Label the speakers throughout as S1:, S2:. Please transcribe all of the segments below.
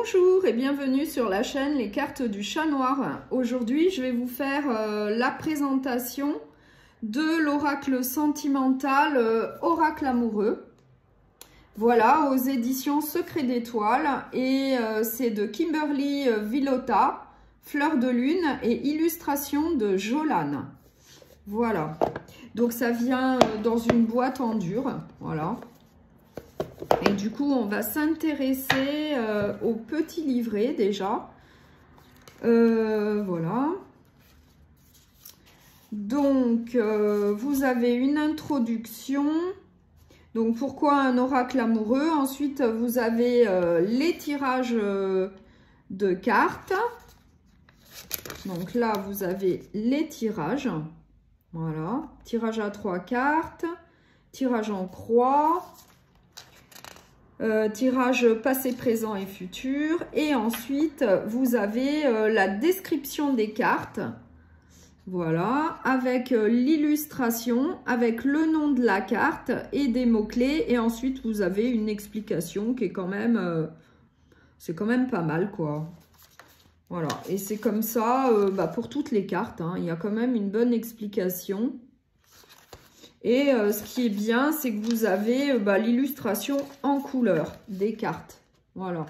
S1: Bonjour et bienvenue sur la chaîne Les Cartes du Chat Noir. Aujourd'hui, je vais vous faire la présentation de l'oracle sentimental Oracle amoureux. Voilà, aux éditions Secret d'Étoiles et c'est de Kimberly Villota, Fleur de Lune et illustration de Jolan. Voilà, donc ça vient dans une boîte en dur, voilà. Et du coup, on va s'intéresser au petit livret déjà. Voilà. Donc, vous avez une introduction. Donc, pourquoi un oracle amoureux? Ensuite, vous avez les tirages de cartes. Donc là, vous avez les tirages. Voilà. Tirage à 3 cartes. Tirage en croix. Tirage passé, présent et futur. Et ensuite, vous avez la description des cartes. Voilà, avec l'illustration, avec le nom de la carte et des mots-clés. Et ensuite, vous avez une explication qui est quand même... c'est quand même pas mal, quoi. Voilà, et c'est comme ça pour toutes les cartes. Hein. Il y a quand même une bonne explication. Et ce qui est bien, c'est que vous avez l'illustration en couleur des cartes. Voilà.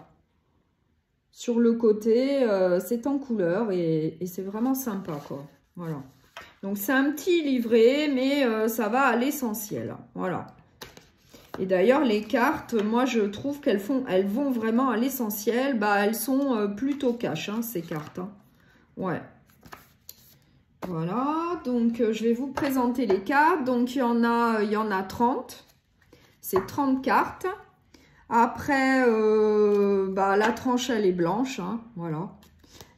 S1: Sur le côté, c'est en couleur et c'est vraiment sympa, quoi. Voilà. Donc, c'est un petit livret, mais ça va à l'essentiel. Voilà. Et d'ailleurs, les cartes, moi, je trouve qu'elles vont vraiment à l'essentiel. Elles sont plutôt cash, hein, ces cartes. Hein. Ouais. Voilà, donc je vais vous présenter les cartes. Donc il y en a 30. C'est 30 cartes. Après, la tranche, elle est blanche. Hein, voilà.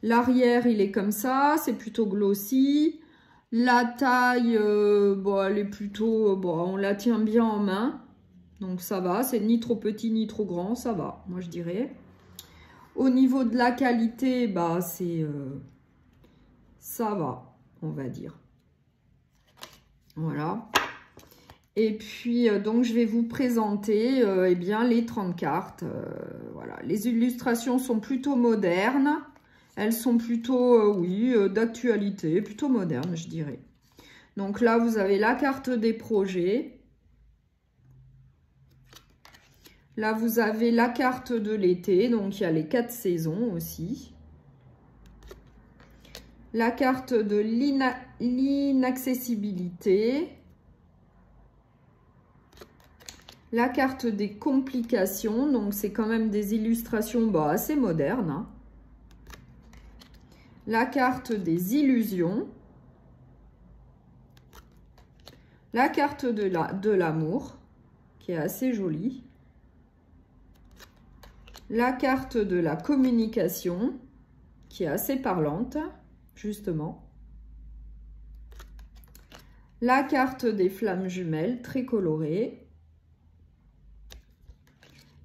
S1: L'arrière, il est comme ça. C'est plutôt glossy. La taille, elle est plutôt... on la tient bien en main. Donc ça va. C'est ni trop petit, ni trop grand. Ça va, moi je dirais. Au niveau de la qualité, c'est... ça va. On va dire. Voilà. Et puis, donc, je vais vous présenter les 30 cartes. Voilà. Les illustrations sont plutôt modernes. Elles sont plutôt, d'actualité, plutôt modernes, je dirais. Donc là, vous avez la carte des projets. Là, vous avez la carte de l'été. Donc, il y a les 4 saisons aussi. La carte de l'inaccessibilité. La carte des complications. Donc, c'est quand même des illustrations assez modernes. Hein. La carte des illusions. La carte de l'amour, qui est assez jolie. La carte de la communication, qui est assez parlante. Justement. La carte des flammes jumelles, très colorée.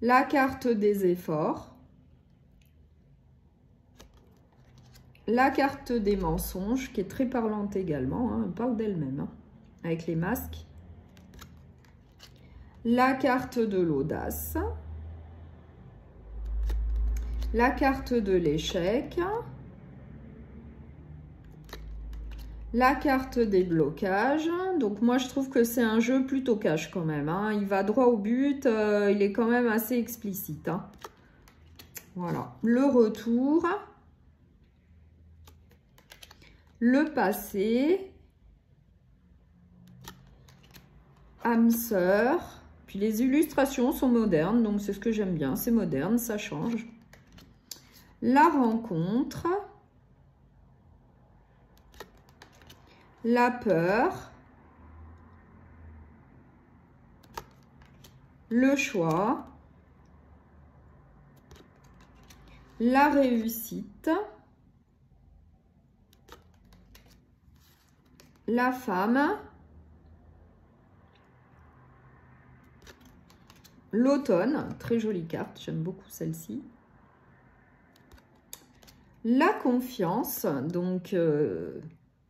S1: La carte des efforts. La carte des mensonges, qui est très parlante également. Hein, elle parle d'elle-même, hein, avec les masques. La carte de l'audace. La carte de l'échec. La carte des blocages. Donc, moi, je trouve que c'est un jeu plutôt cash quand même. Hein. Il va droit au but. Il est quand même assez explicite. Hein. Voilà. Le retour. Le passé. Âme sœur. Puis, les illustrations sont modernes. Donc, c'est ce que j'aime bien. C'est moderne, ça change. La rencontre. La peur, le choix, la réussite, la femme, l'automne, très jolie carte, j'aime beaucoup celle-ci, la confiance, donc...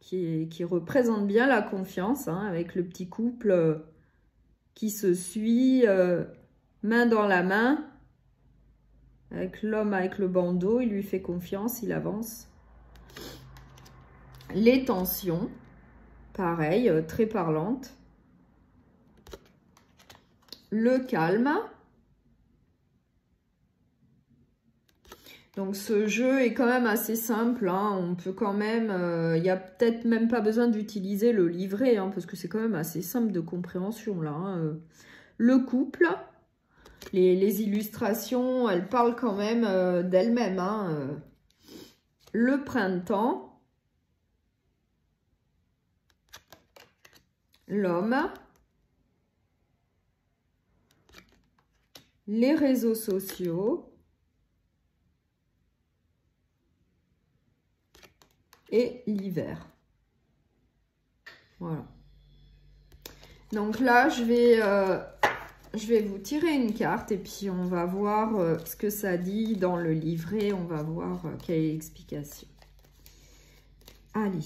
S1: qui représente bien la confiance, hein, avec le petit couple qui se suit, main dans la main, Avec l'homme avec le bandeau, il lui fait confiance, il avance. Les tensions, pareil, très parlante. Le calme. Donc ce jeu est quand même assez simple, hein. On peut quand même, il n'y a peut-être même pas besoin d'utiliser le livret, hein, parce que c'est quand même assez simple de compréhension là, hein. Le couple, les illustrations, elles parlent quand même d'elles-mêmes, hein. Le printemps, l'homme, les réseaux sociaux, et l'hiver. Voilà. Donc là, je vais vous tirer une carte et puis on va voir ce que ça dit dans le livret. On va voir quelle est l'explication. Allez,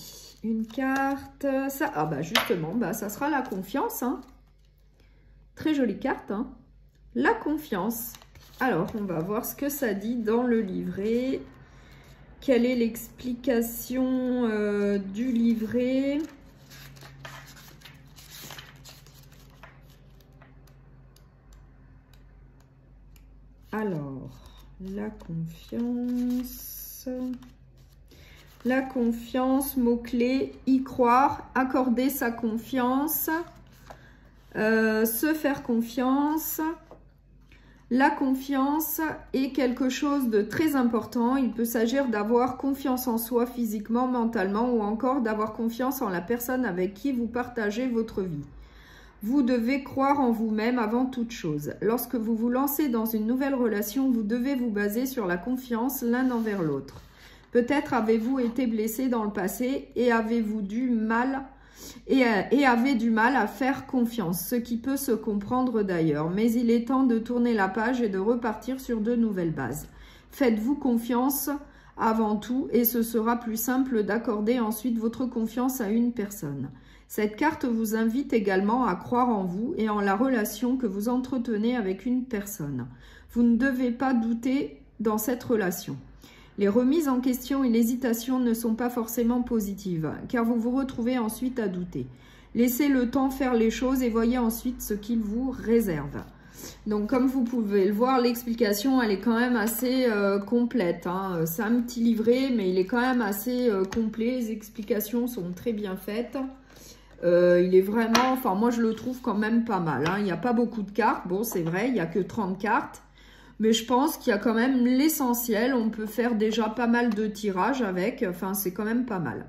S1: une carte. Ça, ah bah justement, bah ça sera la confiance, hein. Très jolie carte, hein. La confiance. Alors, on va voir ce que ça dit dans le livret. Quelle est l'explication du livret? Alors, la confiance. La confiance, mot-clé, y croire, accorder sa confiance, se faire confiance. La confiance est quelque chose de très important. Il peut s'agir d'avoir confiance en soi physiquement, mentalement ou encore d'avoir confiance en la personne avec qui vous partagez votre vie. Vous devez croire en vous-même avant toute chose. Lorsque vous vous lancez dans une nouvelle relation, vous devez vous baser sur la confiance l'un envers l'autre. Peut-être avez-vous été blessé dans le passé et avez-vous du mal avez du mal à faire confiance, ce qui peut se comprendre d'ailleurs. Mais il est temps de tourner la page et de repartir sur de nouvelles bases. Faites-vous confiance avant tout et ce sera plus simple d'accorder ensuite votre confiance à une personne. Cette carte vous invite également à croire en vous et en la relation que vous entretenez avec une personne. Vous ne devez pas douter dans cette relation. Les remises en question et l'hésitation ne sont pas forcément positives, car vous vous retrouvez ensuite à douter. Laissez le temps faire les choses et voyez ensuite ce qu'il vous réserve. Donc, comme vous pouvez le voir, l'explication, elle est quand même assez complète, hein. C'est un petit livret, mais il est quand même assez complet. Les explications sont très bien faites. Il est vraiment, enfin, moi, je le trouve quand même pas mal, hein. Il n'y a pas beaucoup de cartes. Bon, c'est vrai, il n'y a que 30 cartes. Mais je pense qu'il y a quand même l'essentiel. On peut faire déjà pas mal de tirages avec. Enfin, c'est quand même pas mal.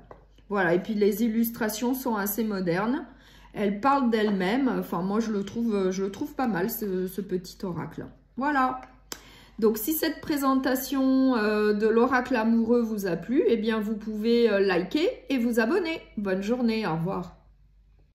S1: Voilà. Et puis, les illustrations sont assez modernes. Elles parlent d'elles-mêmes. Enfin, moi, je le trouve pas mal, ce petit oracle. Voilà. Donc, si cette présentation de l'oracle amoureux vous a plu, eh bien, vous pouvez liker et vous abonner. Bonne journée. Au revoir.